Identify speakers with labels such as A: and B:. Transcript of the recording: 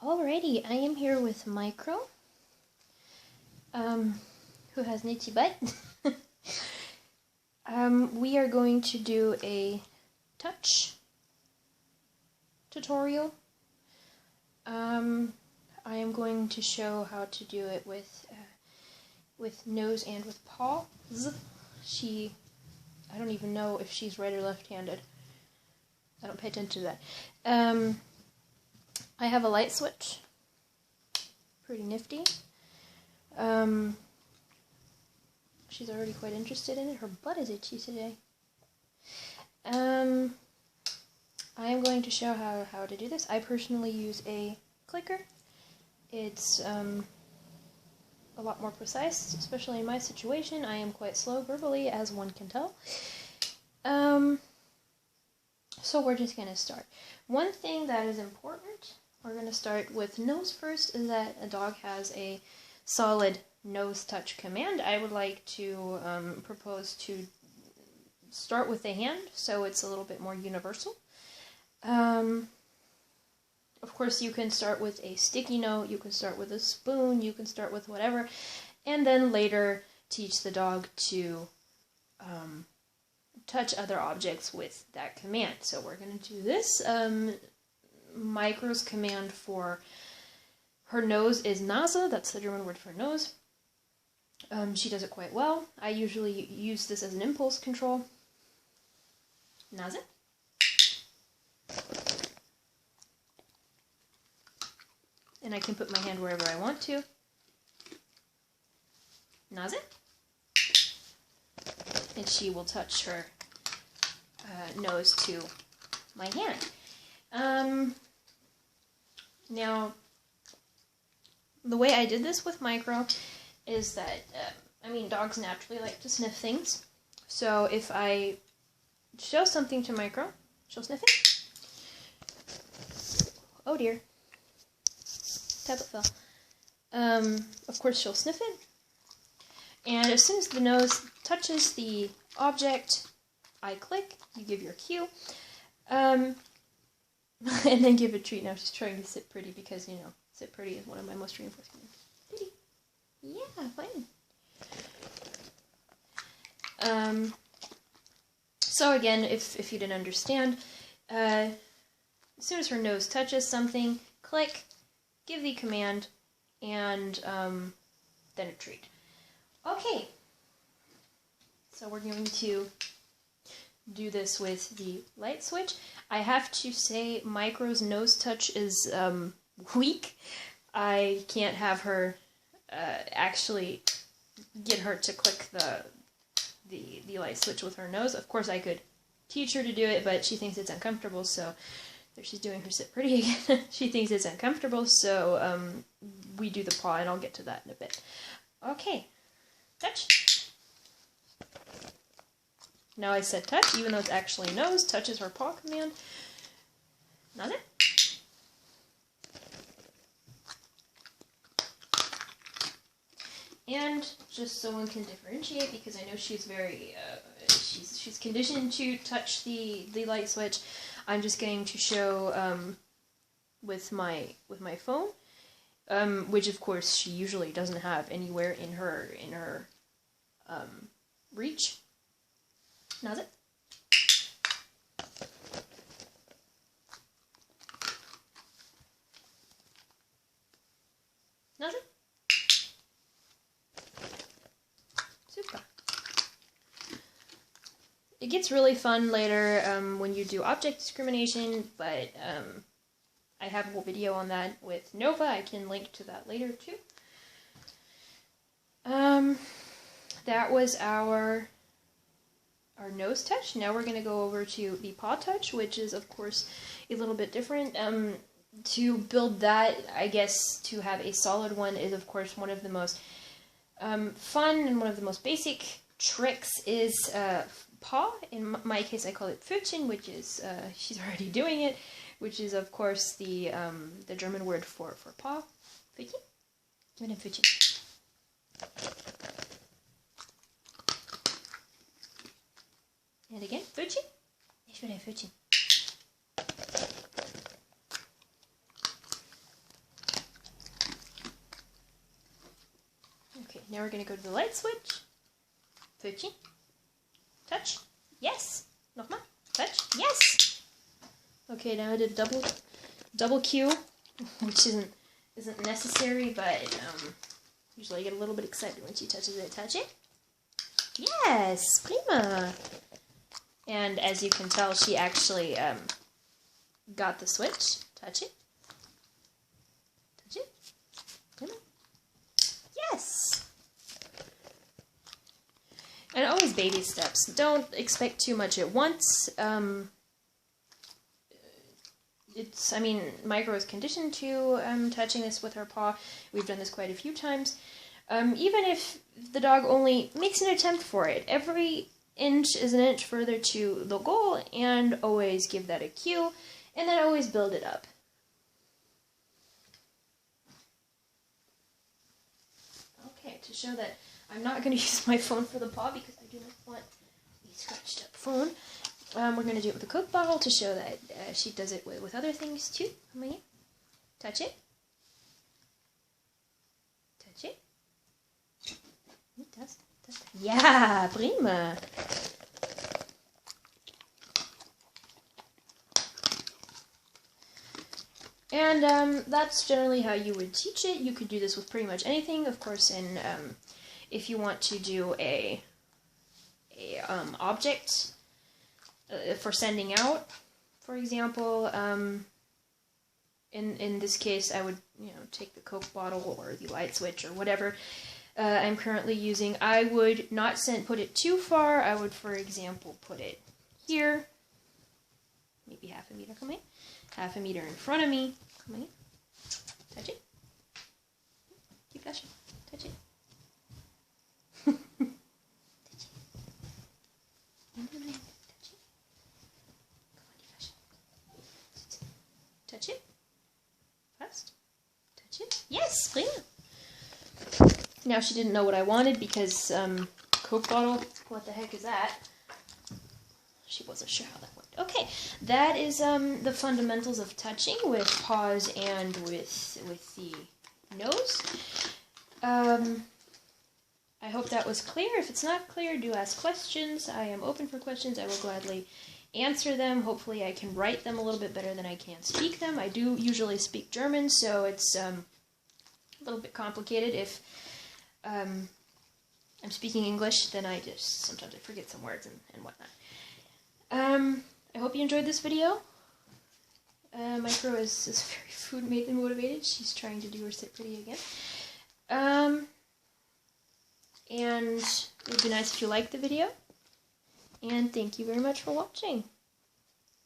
A: Alrighty, I am here with Micro, who has an itchy butt. We are going to do a touch tutorial. I am going to show how to do it with nose and with paws. I don't even know if she's right or left-handed. I don't pay attention to that. I have a light switch. Pretty nifty. She's already quite interested in it. Her butt is itchy today. I am going to show how to do this. I personally use a clicker. It's a lot more precise, especially in my situation. I am quite slow verbally, as one can tell. So we're just going to start. One thing that is important, we're going to start with nose first, is that a dog has a solid nose touch command. I would like to propose to start with the hand, so it's a little bit more universal. Of course, you can start with a sticky note, you can start with a spoon, you can start with whatever, and then later teach the dog to touch other objects with that command. So we're going to do this. Micro's command for her nose is Nase, that's the German word for nose. She does it quite well. I usually use this as an impulse control. Nase. And I can put my hand wherever I want to. Nase. And she will touch her nose to my hand. Now, the way I did this with Micro is that, dogs naturally like to sniff things. So if I show something to Micro, she'll sniff it. Oh dear. Tablet fell. Of course she'll sniff it. And as soon as the nose touches the object, I click, you give your cue, and then give a treat. Now she's trying to sit pretty because, sit pretty is one of my most reinforced commands. Pretty. Yeah, fine. So again, if you didn't understand, as soon as her nose touches something, click, give the command, and then a treat. Okay, so we're going to do this with the light switch. I have to say Micro's nose touch is weak. I can't have her actually get her to click the light switch with her nose. Of course I could teach her to do it, but she thinks it's uncomfortable, so there she's doing her sit pretty again. She thinks it's uncomfortable, so we do the paw, and I'll get to that in a bit. Okay, touch. Now I said touch, even though it's actually nose. Touch is her paw command. Nase. And just so one can differentiate, because I know she's very, she's conditioned to touch the light switch, I'm just going to show with my phone, which of course she usually doesn't have anywhere in her reach. Nase. Nase. Super. It gets really fun later when you do object discrimination, but I have a whole video on that with Nova. I can link to that later too. That was our nose touch. Now we're going to go over to the paw touch, which is of course a little bit different. To build that, I guess, to have a solid one is of course one of the most fun and one of the most basic tricks is paw. In my case I call it Pfötchen, which is, she's already doing it, which is of course the German word for paw. Pfötchen? Give me a Pfötchen. And again, Pfötchen. Ich will ein Pfötchen. now we're going to go to the light switch. Touchy. Touch. Yes. Nochmal. Touch. Yes. Okay, now I did double Q, which isn't necessary, but usually I get a little bit excited when she touches it. Touch it. Yes, prima. And as you can tell, she actually got the switch. Touch it. Touch it. Prima. Yes. And always baby steps. Don't expect too much at once. Micro is conditioned to touching this with her paw. We've done this quite a few times. Even if the dog only makes an attempt for it, every inch is an inch further to the goal, and always give that a cue, and then always build it up. Okay, to show that I'm not going to use my phone for the paw because I do not want a scratched up phone. We're going to do it with a Coke bottle to show that she does it with other things too. Come here. Touch it. Touch it. Das. Yeah, prima. And that's generally how you would teach it. You could do this with pretty much anything, of course. And if you want to do a object for sending out, for example, in this case, I would take the Coke bottle or the light switch or whatever I'm currently using. I would not put it too far. I would, for example, put it here, maybe half a meter. Come here, half a meter in front of me. Come here, touch it. Keep touching. Touch it. Touch it. Touch it. Fast. Touch it. Yes, prima. Now she didn't know what I wanted because Coke bottle. What the heck is that? She wasn't sure how that worked. Okay, that is the fundamentals of touching with paws and with the nose. I hope that was clear. If it's not clear, do ask questions. I am open for questions. I will gladly answer them. Hopefully I can write them a little bit better than I can speak them. I do usually speak German, so it's a little bit complicated. If I'm speaking English, then sometimes I forget some words and whatnot. I hope you enjoyed this video. Micro is very food motivated. She's trying to do her sit pretty again. And it would be nice if you liked the video. And thank you very much for watching.